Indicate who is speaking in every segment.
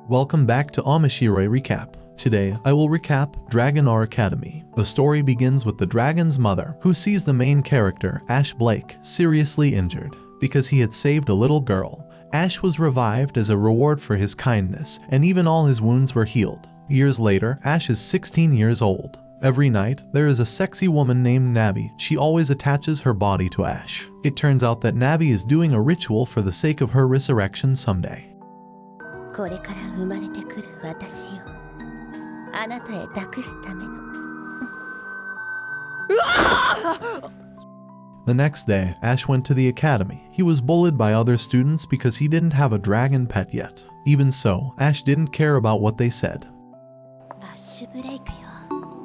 Speaker 1: Welcome back to Omoshiroi Recap. Today, I will recap Dragonar Academy. The story begins with the dragon's mother, who sees the main character, Ash Blake, seriously injured. Because he had saved a little girl, Ash was revived as a reward for his kindness, and even all his wounds were healed. Years later, Ash is 16 years old. Every night, there is a sexy woman named Navi. She always attaches her body to Ash. It turns out that Navi is doing a ritual for the sake of her resurrection someday.
Speaker 2: これから生まれてくる私をあなたへ託すための。
Speaker 1: The next day, Ash went to the academy. He was bullied by other students because he didn't have a dragon pet yet. Even so, Ash didn't care about what they said.
Speaker 2: アッシュブレイクよ。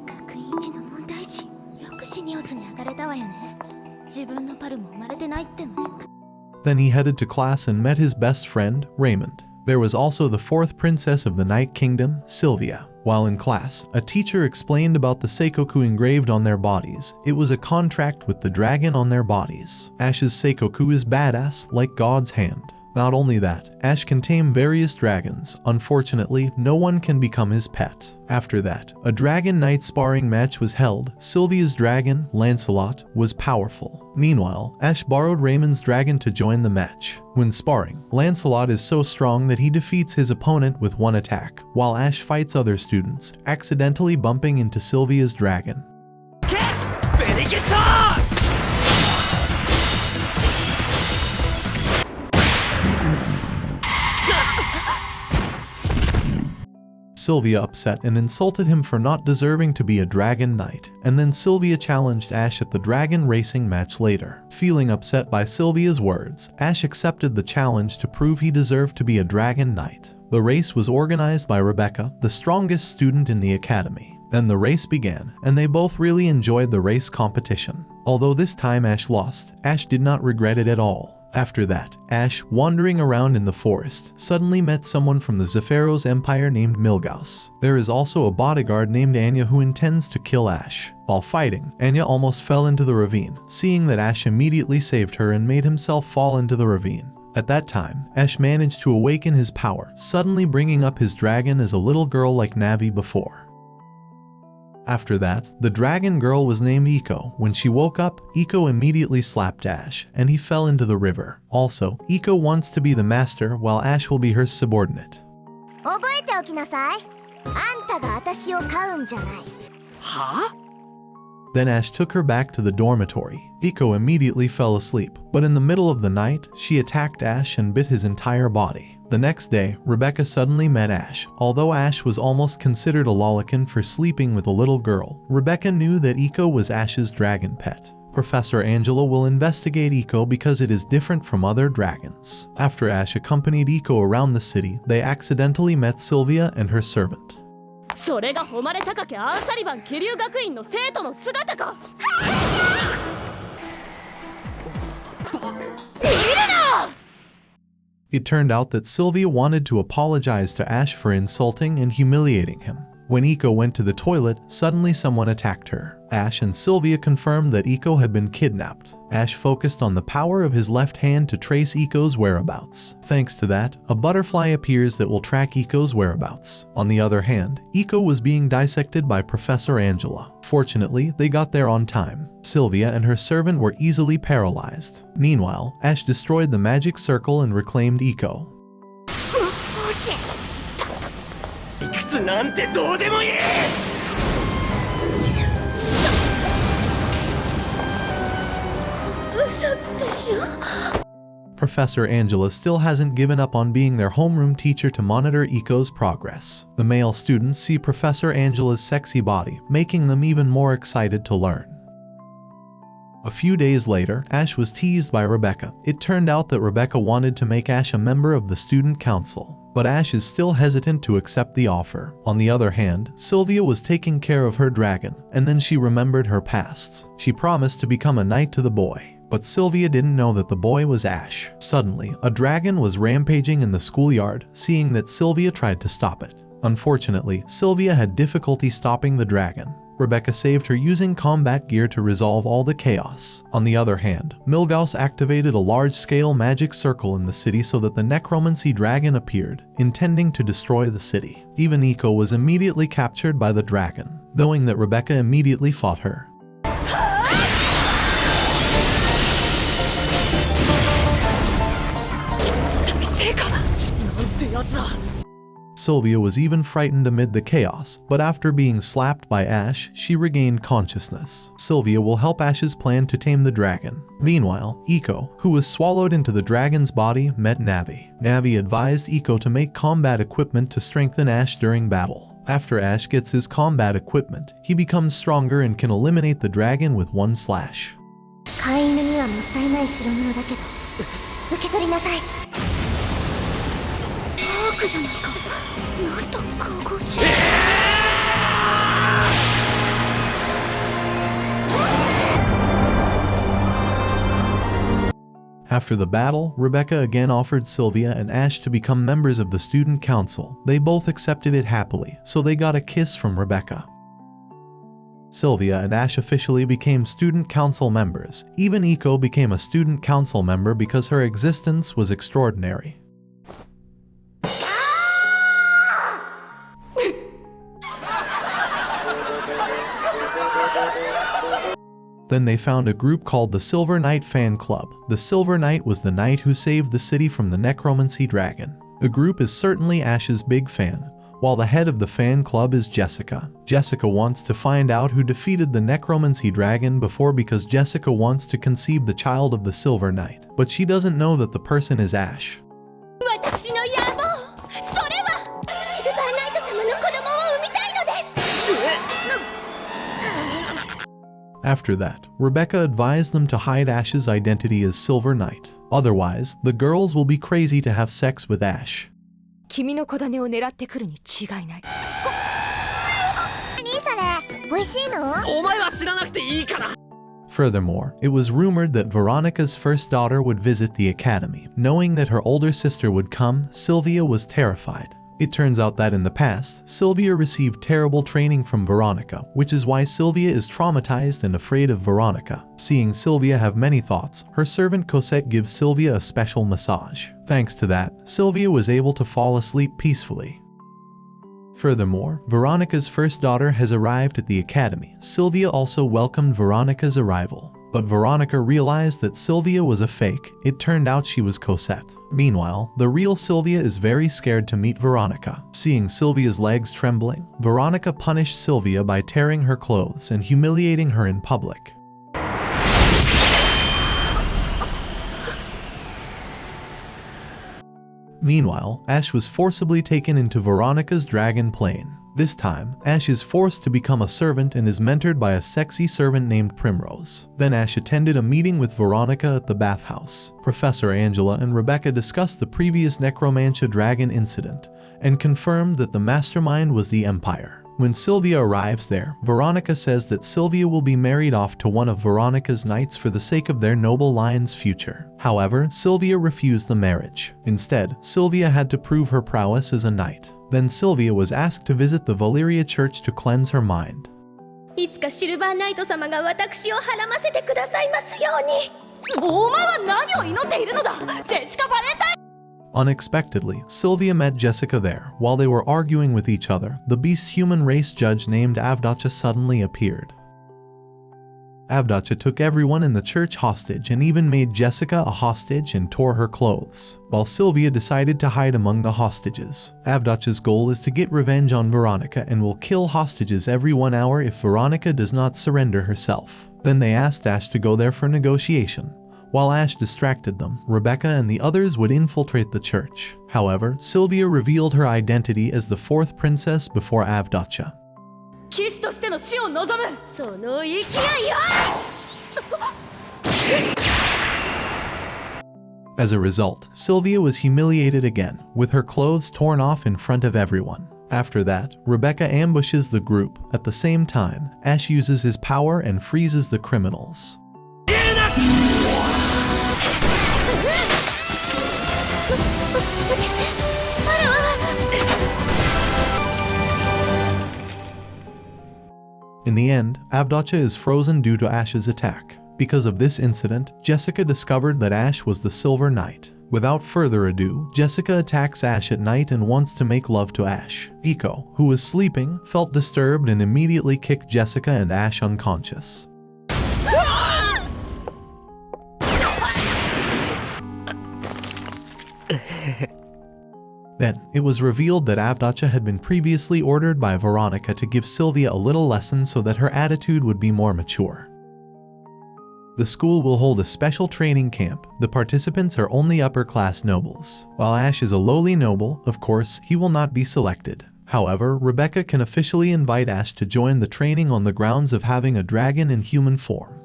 Speaker 2: 学院一の問題児。よくシニオスに上がれたわよね。自分のパルも生まれてないってのに。
Speaker 1: Then he headed to class and met his best friend, Raymond. There was also the fourth princess of the Night Kingdom, Sylvia. While in class, a teacher explained about the Seikoku engraved on their bodies. It was a contract with the dragon on their bodies. Ash's Seikoku is badass, like God's hand. Not only that, Ash can tame various dragons. Unfortunately, no one can become his pet. After that, a dragon knight sparring match was held. Sylvia's dragon, Lancelot, was powerful. Meanwhile, Ash borrowed Raymond's dragon to join the match. When sparring, Lancelot is so strong that he defeats his opponent with one attack, while Ash fights other students, accidentally bumping into Sylvia's dragon. Sylvia upset and insulted him for not deserving to be a dragon knight, and then Sylvia challenged Ash at the dragon racing match later. Feeling upset by Sylvia's words, Ash accepted the challenge to prove he deserved to be a dragon knight. The race was organized by Rebecca, the strongest student in the academy. Then the race began, and they both really enjoyed the race competition. Although this time Ash lost, Ash did not regret it at all. After that, Ash, wandering around in the forest, suddenly met someone from the Zephyros Empire named Milgaus. There is also a bodyguard named Anya who intends to kill Ash. While fighting, Anya almost fell into the ravine. Seeing that, Ash immediately saved her and made himself fall into the ravine. At that time, Ash managed to awaken his power, suddenly bringing up his dragon as a little girl like Navi before. After that, the dragon girl was named Iko. When she woke up, Iko immediately slapped Ash, and he fell into the river. Also, Iko wants to be the master, while Ash will be her subordinate.
Speaker 2: 覚えておきなさい。あんたが私を飼うんじゃない。は?
Speaker 1: Then Ash took her back to the dormitory. Iko immediately fell asleep, but in the middle of the night, she attacked Ash and bit his entire body. The next day, Rebecca suddenly met Ash. Although Ash was almost considered a lolicon for sleeping with a little girl, Rebecca knew that Iko was Ash's dragon pet. Professor Angela will investigate Iko because it is different from other dragons. After Ash accompanied Iko around the city, they accidentally met Sylvia and her servant.
Speaker 3: それが誉れ高きアンサリバン気流学院の生徒の姿か。
Speaker 1: It turned out that Sylvia wanted to apologize to Ash for insulting and humiliating him. When Iko went to the toilet, suddenly someone attacked her. Ash and Sylvia confirmed that Iko had been kidnapped. Ash focused on the power of his left hand to trace Iko's whereabouts. Thanks to that, a butterfly appears that will track Iko's whereabouts. On the other hand, Iko was being dissected by Professor Angela. Fortunately, they got there on time. Sylvia and her servant were easily paralyzed. Meanwhile, Ash destroyed the magic circle and reclaimed Iko.
Speaker 4: 理屈なんてどうでもいい。
Speaker 2: 嘘でしょ?
Speaker 1: Professor Angela still hasn't given up on being their homeroom teacher to monitor Iko's progress. The male students see Professor Angela's sexy body, making them even more excited to learn. A few days later, Ash was teased by Rebecca. It turned out that Rebecca wanted to make Ash a member of the student council, but Ash is still hesitant to accept the offer. On the other hand, Sylvia was taking care of her dragon, and then she remembered her past. She promised to become a knight to the boy, but Sylvia didn't know that the boy was Ash. Suddenly, a dragon was rampaging in the schoolyard. Seeing that, Sylvia tried to stop it. Unfortunately, Sylvia had difficulty stopping the dragon. Rebecca saved her using combat gear to resolve all the chaos. On the other hand, Milgauss activated a large-scale magic circle in the city so that the necromancy dragon appeared, intending to destroy the city. Even Iko was immediately captured by the dragon, knowing that Rebecca immediately fought her. Sylvia was even frightened amid the chaos, but after being slapped by Ash, she regained consciousness. Sylvia will help Ash's plan to tame the dragon. Meanwhile, Iko, who was swallowed into the dragon's body, met Navi. Navi advised Iko to make combat equipment to strengthen Ash during battle. After Ash gets his combat equipment, he becomes stronger and can eliminate the dragon with one slash.
Speaker 2: 飼い犬にはもったいない代物だけど受け取りなさい。アークじゃないか。なんと神々しい。
Speaker 1: After the battle, Rebecca again offered Sylvia and Ash to become members of the student council. They both accepted it happily, so they got a kiss from Rebecca. Sylvia and Ash officially became student council members. Even Iko became a student council member because her existence was extraordinary. Then they found a group called the Silver Knight Fan Club. The Silver Knight was the knight who saved the city from the necromancy dragon. The group is certainly Ash's big fan, while the head of the fan club is Jessica. Jessica wants to find out who defeated the necromancy dragon before because Jessica wants to conceive the child of the Silver Knight, but she doesn't know that the person is Ash. After that, Rebecca advised them to hide Ash's identity as Silver Knight. Otherwise, the girls will be crazy to have sex with Ash.
Speaker 3: 君の小種を狙ってくるに違いない。
Speaker 2: 何それ？美味しいの？
Speaker 4: お前は知らなくていいから。
Speaker 1: Furthermore, it was rumored that Veronica's first daughter would visit the academy. Knowing that her older sister would come, Sylvia was terrified. It turns out that in the past, Sylvia received terrible training from Veronica, which is why Sylvia is traumatized and afraid of Veronica. Seeing Sylvia have many thoughts, her servant Cosette gives Sylvia a special massage. Thanks to that, Sylvia was able to fall asleep peacefully. Furthermore, Veronica's first daughter has arrived at the academy. Sylvia also welcomed Veronica's arrival. But Veronica realized that Sylvia was a fake. It turned out she was Cosette. Meanwhile, the real Sylvia is very scared to meet Veronica. Seeing Sylvia's legs trembling, Veronica punished Sylvia by tearing her clothes and humiliating her in public. Meanwhile, Ash was forcibly taken into Veronica's dragon plane. This time, Ash is forced to become a servant and is mentored by a sexy servant named Primrose. Then Ash attended a meeting with Veronica at the bathhouse. Professor Angela and Rebecca discussed the previous Necromantia dragon incident and confirmed that the mastermind was the Empire. When Sylvia arrives there, Veronica says that Sylvia will be married off to one of Veronica's knights for the sake of their noble line's future. However, Sylvia refused the marriage. Instead, Sylvia had to prove her prowess as a knight. Then Sylvia was asked to visit the Valeria church to cleanse her mind.
Speaker 2: いつかシルバーナイト様が私をはらませてくださいますように。
Speaker 3: お前は何を祈っているのだ、ジェシカ・バレンタイン。
Speaker 1: Unexpectedly, Sylvia met Jessica there. While they were arguing with each other, the beast's human race judge named Avdacha suddenly appeared. Avdacha took everyone in the church hostage and even made Jessica a hostage and tore her clothes, while Sylvia decided to hide among the hostages. Avdacha's goal is to get revenge on Veronica and will kill hostages every 1 hour if Veronica does not surrender herself. Then they asked Ash to go there for negotiation. While Ash distracted them, Rebecca and the others would infiltrate the church. However, Sylvia revealed her identity as the fourth princess before Avdacha.
Speaker 3: 騎士としての死を望むその勢いよ
Speaker 1: As a result, Sylvia was humiliated again, with her clothes torn off in front of everyone. After that, Rebecca ambushes the group. At the same time, Ash uses his power and freezes the criminals. In the end, Avdacha is frozen due to Ash's attack. Because of this incident, Jessica discovered that Ash was the Silver Knight. Without further ado, Jessica attacks Ash at night and wants to make love to Ash. Iko, who was sleeping, felt disturbed and immediately kicked Jessica and Ash unconscious. Then, it was revealed that Avdacha had been previously ordered by Veronica to give Sylvia a little lesson so that her attitude would be more mature. The school will hold a special training camp. The participants are only upper-class nobles. While Ash is a lowly noble, of course, he will not be selected. However, Rebecca can officially invite Ash to join the training on the grounds of having a dragon in human form.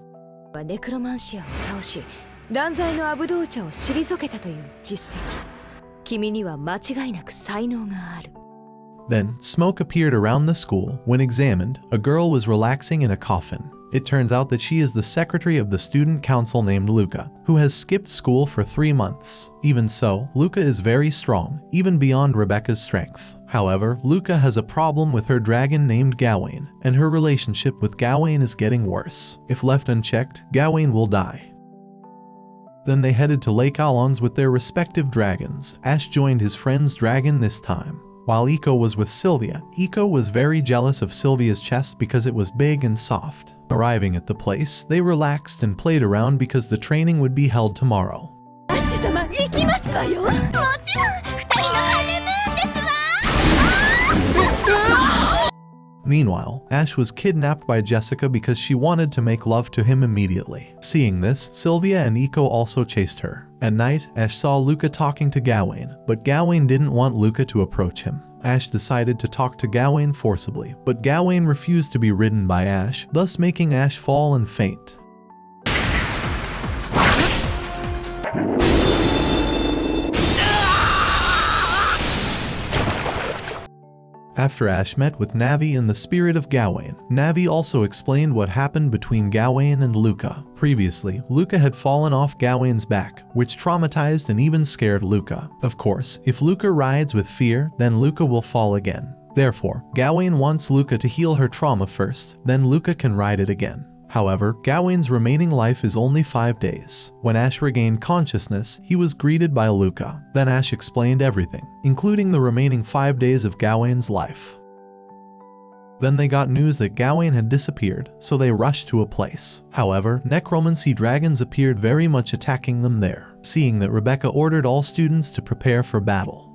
Speaker 5: ネクロマンシアを倒し、断罪のアブドーチャを退けたという実績。君には間違いなく才能がある。
Speaker 1: Then, smoke appeared around the school. When examined, a girl was relaxing in a coffin. It turns out that she is the secretary of the student council named Luca, who has skipped school for 3 months. Even so, Luca is very strong, even beyond Rebecca's strength. However, Luca has a problem with her dragon named Gawain, and her relationship with Gawain is getting worse. If left unchecked, Gawain will die. Then they headed to Lake Alons with their respective dragons. Ash joined his friend's dragon this time. While Iko was with Sylvia, Iko was very jealous of Sylvia's chest because it was big and soft. Arriving at the place, they relaxed and played around because the training would be held tomorrow.
Speaker 3: アッシュ様行きますわよ。もちろん、二人のハネムーンですわ。
Speaker 1: Meanwhile, Ash was kidnapped by Jessica because she wanted to make love to him immediately. Seeing this, Sylvia and Iko also chased her. At night, Ash saw Luca talking to Gawain, but Gawain didn't want Luca to approach him. Ash decided to talk to Gawain forcibly, but Gawain refused to be ridden by Ash, thus making Ash fall and faint. After Ash met with Navi in the spirit of Gawain, Navi also explained what happened between Gawain and Luca. Previously, Luca had fallen off Gawain's back, which traumatized and even scared Luca. Of course, if Luca rides with fear, then Luca will fall again. Therefore, Gawain wants Luca to heal her trauma first, then Luca can ride it again. However, Gawain's remaining life is only 5 days. When Ash regained consciousness, he was greeted by Luca. Then Ash explained everything, including the remaining 5 days of Gawain's life. Then they got news that Gawain had disappeared, so they rushed to a place. However, necromancy dragons appeared very much attacking them there. Seeing that, Rebecca ordered all students to prepare for battle.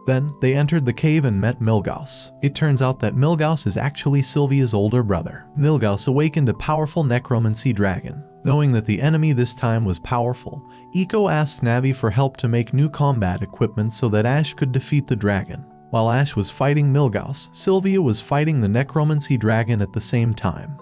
Speaker 1: Then, they entered the cave and met Milgauss. It turns out that Milgauss is actually Sylvia's older brother. Milgauss awakened a powerful necromancy dragon. Knowing that the enemy this time was powerful, Iko asked Navi for help to make new combat equipment so that Ash could defeat the dragon. While Ash was fighting Milgauss, Sylvia was fighting the necromancy dragon at the same time.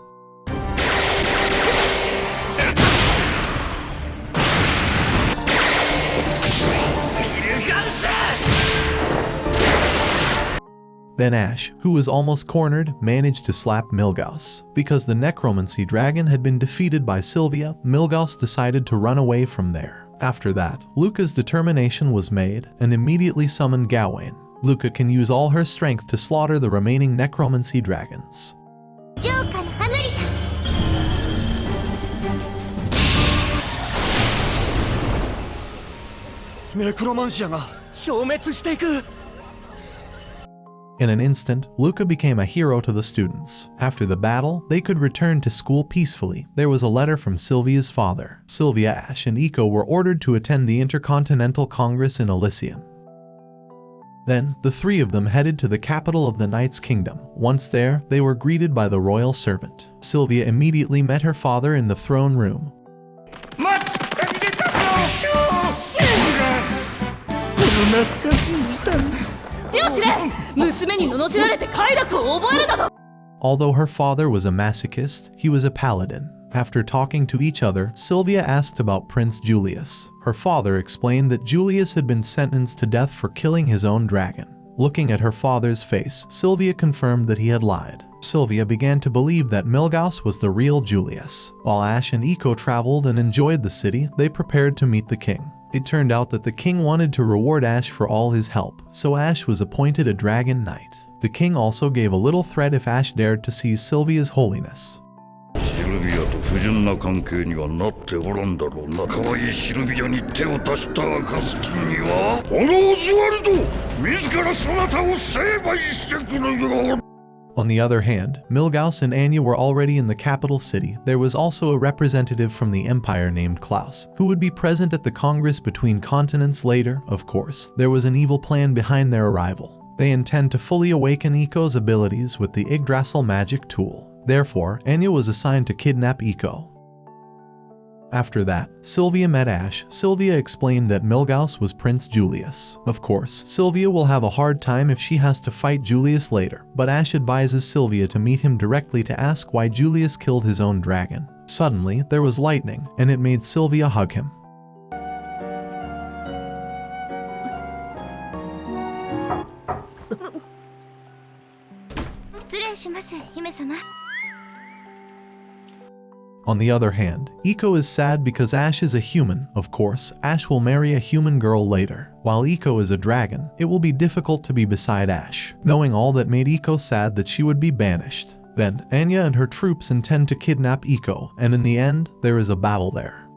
Speaker 1: Then Ash, who was almost cornered, managed to slap Milgauss. Because the necromancy dragon had been defeated by Sylvia, Milgauss decided to run away from there. After that, Luca's determination was made and immediately summoned Gawain. Luca can use all her strength to slaughter the remaining necromancy dragons.
Speaker 4: ネクロマンシアが消滅していく。
Speaker 1: In an instant, Luca became a hero to the students. After the battle, they could return to school peacefully. There was a letter from Sylvia's father. Sylvia, Ash, and Iko were ordered to attend the Intercontinental Congress in Elysium. Then, the three of them headed to the capital of the Knight's Kingdom. Once there, they were greeted by the royal servant. Sylvia immediately met her father in the throne room.
Speaker 3: 両司令、娘に罵られて快楽を覚えるなど。
Speaker 1: Although her father was a masochist, he was a paladin. After talking to each other, Sylvia asked about Prince Julius. Her father explained that Julius had been sentenced to death for killing his own dragon. Looking at her father's face, Sylvia confirmed that he had lied. Sylvia began to believe that Milgauss was the real Julius. While Ash and Iko traveled and enjoyed the city, they prepared to meet the king. It turned out that the king wanted to reward Ash for all his help, so Ash was appointed a dragon knight. The king also gave a little threat if Ash dared to seize Sylvia's holiness.
Speaker 6: シルビアと不純な関係にはなっておらんだろうな。可愛いシルビアに手を出した暁にはこのオズワルド自らそなたを成敗してくるよ。
Speaker 1: On the other hand, Milgauss and Anya were already in the capital city. There was also a representative from the empire named Klaus, who would be present at the Congress between continents later. Of course, there was an evil plan behind their arrival. They intend to fully awaken Iko's abilities with the Yggdrasil magic tool. Therefore, Anya was assigned to kidnap Iko. After that, Sylvia met Ash. Sylvia explained that Milgauss was Prince Julius. Of course, Sylvia will have a hard time if she has to fight Julius later, but Ash advises Sylvia to meet him directly to ask why Julius killed his own dragon. Suddenly, there was lightning, and it made Sylvia hug him. On the other hand, Iko is sad because Ash is a human. Of course, Ash will marry a human girl later. While Iko is a dragon, it will be difficult to be beside Ash, knowing all that made Iko sad that she would be banished. Then, Anya and her troops intend to kidnap Iko, and in the end, there is a battle there.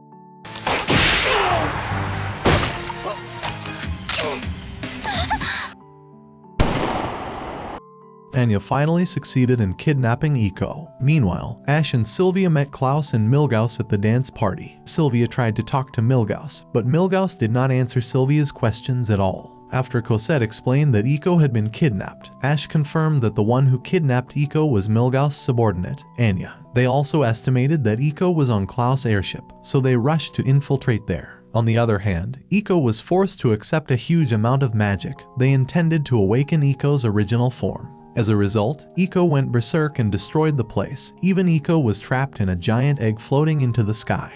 Speaker 1: Anya finally succeeded in kidnapping Iko. Meanwhile, Ash and Sylvia met Klaus and Milgauss at the dance party. Sylvia tried to talk to Milgauss, but Milgauss did not answer Sylvia's questions at all. After Cosette explained that Iko had been kidnapped, Ash confirmed that the one who kidnapped Iko was Milgauss' subordinate, Anya. They also estimated that Iko was on Klaus' airship, so they rushed to infiltrate there. On the other hand, Iko was forced to accept a huge amount of magic. They intended to awaken Iko's original form. As a result, Iko went berserk and destroyed the place. Even Iko was trapped in a giant egg floating into the sky.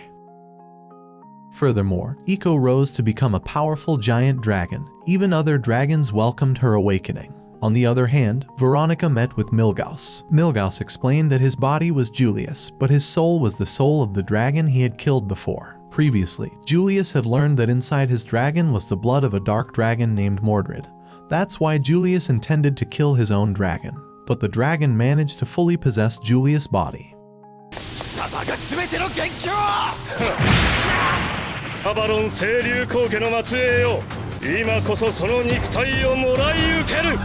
Speaker 1: Furthermore, Iko rose to become a powerful giant dragon. Even other dragons welcomed her awakening. On the other hand, Veronica met with Milgauss. Milgauss explained that his body was Julius, but his soul was the soul of the dragon he had killed before. Previously, Julius had learned that inside his dragon was the blood of a dark dragon named Mordred. That's why Julius intended to kill his own dragon. But the dragon managed to fully possess Julius' body.
Speaker 4: アバロン清流皇家の末裔よ、今こそその肉体をもらい受ける。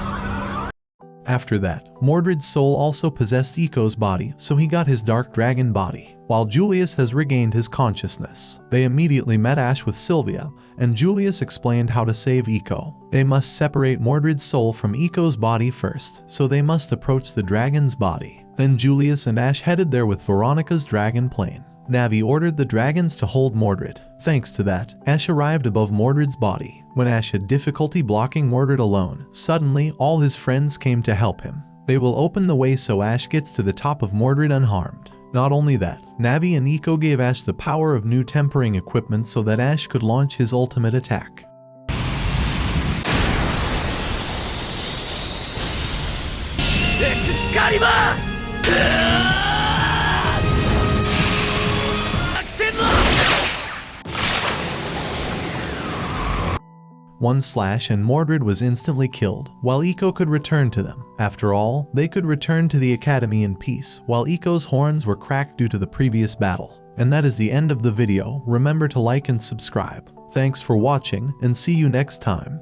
Speaker 1: After that, Mordred's soul also possessed Iko's body, so he got his dark dragon body, while Julius has regained his consciousness. They immediately met Ash with Sylvia, and Julius explained how to save Iko. They must separate Mordred's soul from Iko's body first, so they must approach the dragon's body. Then Julius and Ash headed there with Veronica's dragon plane. Navi ordered the dragons to hold Mordred. Thanks to that, Ash arrived above Mordred's body. When Ash had difficulty blocking Mordred alone, suddenly all his friends came to help him. They will open the way so Ash gets to the top of Mordred unharmed. Not only that, Navi and Iko gave Ash the power of new tempering equipment so that Ash could launch his ultimate attack.
Speaker 4: Excalibur!
Speaker 1: One slash and Mordred was instantly killed, while Iko could return to them. After all, they could return to the academy in peace, while Iko's horns were cracked due to the previous battle. And that is the end of the video. Remember to like and subscribe. Thanks for watching, and see you next time.